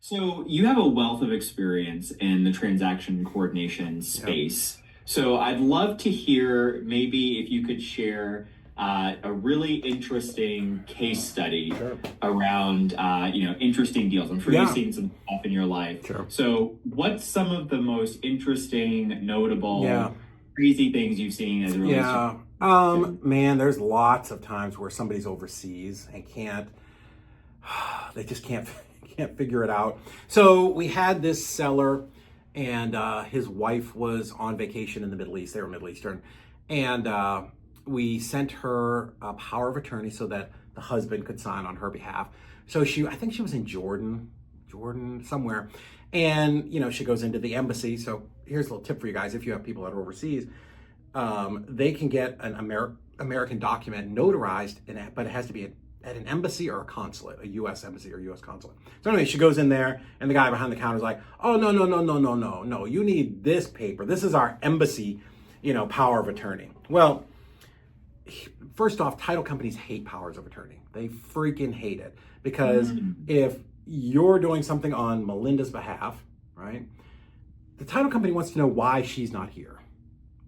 So you have a wealth of experience in the transaction coordination Yep. space. So I'd love to hear maybe if you could share a really interesting case study Sure. around interesting deals. I'm sure you've Yeah. seen some stuff in your life. Sure. So what's some of the most interesting, notable, Yeah. crazy things you've seen as it relates to? Yeah. Man, there's lots of times where somebody's overseas and they just can't figure it out. So we had this seller, and his wife was on vacation in the Middle East. They were Middle Eastern, and we sent her a power of attorney so that the husband could sign on her behalf. So I think she was in Jordan somewhere, and she goes into the embassy. So here's a little tip for you guys: if you have people that are overseas, they can get an American document notarized, but it has to be at an embassy or a consulate, a U.S. embassy or U.S. consulate. So anyway, she goes in there, and the guy behind the counter is like, "Oh, no, no, no, no, no, no, no! You need this paper. This is our embassy, power of attorney." Well, first off, title companies hate powers of attorney. They freaking hate it, because if you're doing something on Melinda's behalf, right, the title company wants to know why she's not here,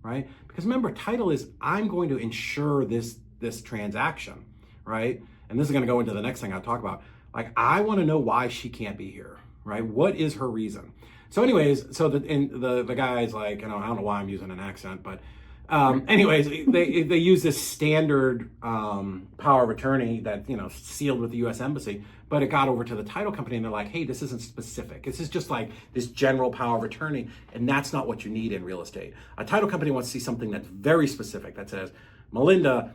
right? Because remember, title is, I'm going to insure this transaction, right? And this is going to go into the next thing I'll talk about. Like, I want to know why she can't be here, right? What is her reason? So anyways, so the guy's like, I don't know why I'm using an accent, but anyways, they use this standard power of attorney that sealed with the U.S. Embassy, but it got over to the title company, and they're like, "Hey, this isn't specific. This is just like this general power of attorney, and that's not what you need in real estate. A title company wants to see something that's very specific that says Melinda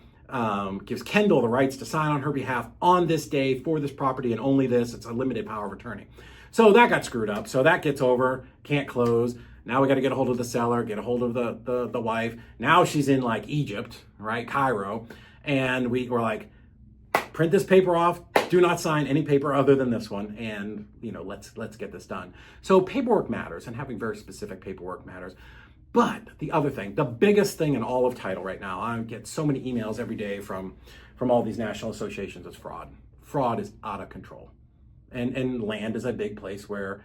gives Kendall the rights to sign on her behalf on this day for this property and only this. It's a limited power of attorney." So that got screwed up. So that gets over, can't close. Now we got to get a hold of the seller, get a hold of the wife. Now she's in like Egypt, right? Cairo. And we're like, print this paper off. Do not sign any paper other than this one. And, let's get this done. So paperwork matters, and having very specific paperwork matters. But the other thing, the biggest thing in all of title right now, I get so many emails every day from all these national associations, is fraud. Fraud is out of control. And land is a big place where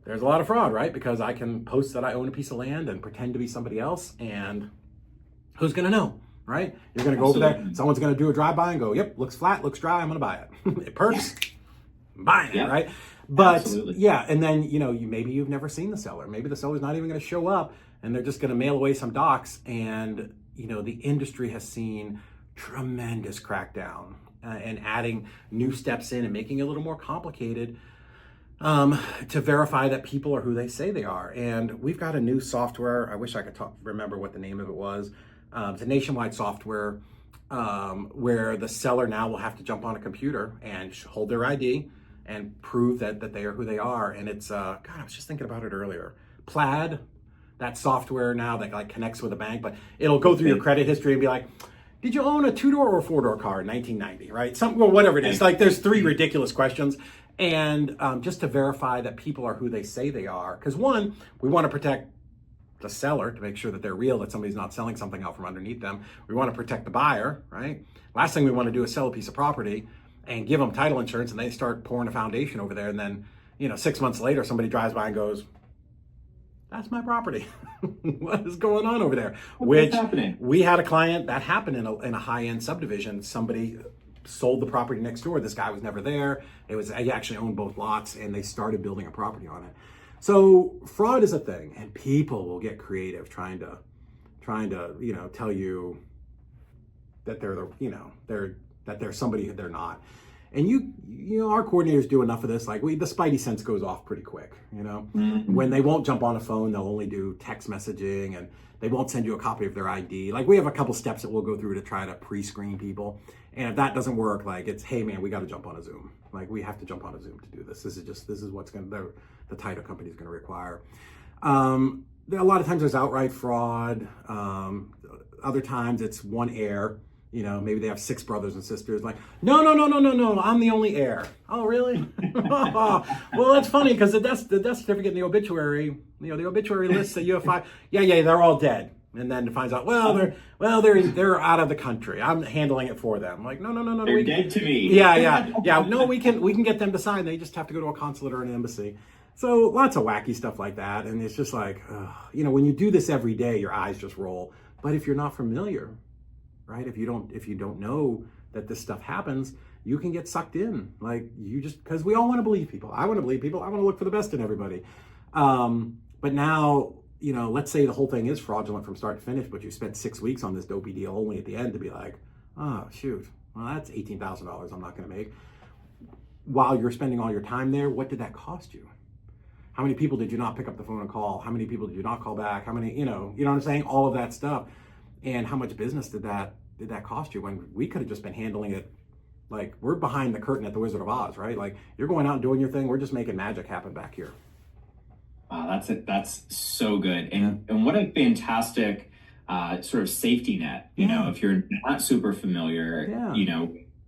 there's a lot of fraud, right? Because I can post that I own a piece of land and pretend to be somebody else, and who's going to know, right? You're going to go over there, someone's going to do a drive-by and go, "Yep, looks flat, looks dry, I'm going to buy it." It perks, I'm buying it, right? But Absolutely. yeah, and then, maybe you've never seen the seller. Maybe the seller's not even going to show up, and they're just going to mail away some docs. And, the industry has seen tremendous crackdown and adding new steps in and making it a little more complicated to verify that people are who they say they are. And we've got a new software. I wish I could remember what the name of it was. It's a nationwide software where the seller now will have to jump on a computer and hold their ID and prove that they are who they are. And it's, God, I was just thinking about it earlier. Plaid, that software now that like connects with a bank, but it'll go through your credit history and be like, "Did you own a 2-door or 4-door car in 1990, right? Something, or whatever it is. Like, there's 3 ridiculous questions. And just to verify that people are who they say they are. Because one, we want to protect the seller to make sure that they're real, that somebody's not selling something out from underneath them. We want to protect the buyer, right? Last thing we want to do is sell a piece of property and give them title insurance, and they start pouring a foundation over there. And then, 6 months later, somebody drives by and goes, "That's my property." What is going on over there? What's happening? We had a client that happened in a high-end subdivision. Somebody sold the property next door. This guy was never there. He actually owned both lots, and they started building a property on it. So fraud is a thing, and people will get creative trying to tell you that they're somebody they're not. And our coordinators do enough of this. Like, the spidey sense goes off pretty quick. When they won't jump on a phone, they'll only do text messaging, and they won't send you a copy of their ID. Like, we have a couple steps that we'll go through to try to pre-screen people. And if that doesn't work, like, it's, "Hey man, we got to jump on a Zoom. Like, we have to jump on a Zoom to do this. This is what's the title company is going to require." A lot of times there's outright fraud. Other times it's one heir. Maybe they have 6 brothers and sisters. Like, "No, no, no, no, no, no, I'm the only heir." "Oh, really?" Well, that's funny, because the death certificate in the obituary, the obituary lists that you have 5. Yeah, they're all dead. And then it finds out, they're out of the country. I'm handling it for them. Like, no. They're dead to me. Yeah. No, we can get them to sign. They just have to go to a consulate or an embassy. So lots of wacky stuff like that. And it's just like, when you do this every day, your eyes just roll. But if you're not familiar, right? If you don't know that this stuff happens, you can get sucked in. Like, because we all want to believe people. I want to believe people. I want to look for the best in everybody. But now, let's say the whole thing is fraudulent from start to finish, but you spent 6 weeks on this dopey deal only at the end to be like, oh, shoot, well, that's $18,000 I'm not going to make. While you're spending all your time there, what did that cost you? How many people did you not pick up the phone and call? How many people did you not call back? How many, you know what I'm saying? All of that stuff. And how much business did that cost you when we could have just been handling it? Like, we're behind the curtain at the Wizard of Oz, right? Like, you're going out and doing your thing. We're just making magic happen back here. Wow, that's it. That's so good. And what a fantastic sort of safety net, if you're not super familiar,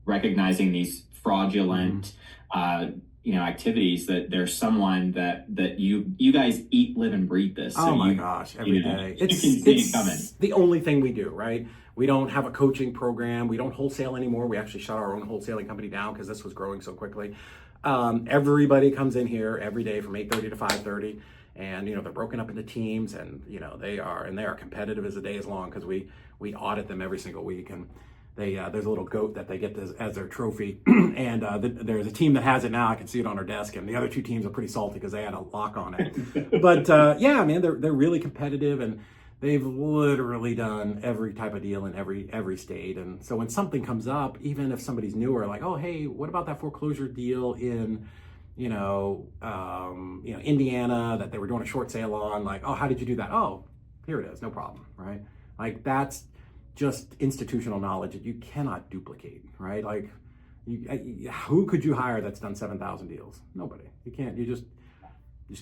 recognizing these fraudulent, activities, that there's someone that you guys eat, live, and breathe this. Oh my gosh, every day. It's the only thing we do, right? We don't have a coaching program. We don't wholesale anymore. We actually shut our own wholesaling company down because this was growing so quickly. Everybody comes in here every day from 8:30 to 5:30, and they're broken up into teams, and they are competitive as the day is long, because we audit them every single week, and there's a little goat that they get as their trophy, and there's a team that has it now. I can see it on our desk, and the other two teams are pretty salty because they had a lock on it. But yeah, man, they're really competitive, and they've literally done every type of deal in every state. And so when something comes up, even if somebody's newer, like, oh, hey, what about that foreclosure deal in Indiana that they were doing a short sale on? Like, oh, how did you do that? Oh, here it is, no problem, right? Like, that's just institutional knowledge that you cannot duplicate, right? Like, who could you hire that's done 7,000 deals? Nobody. You can't. You just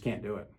can't do it.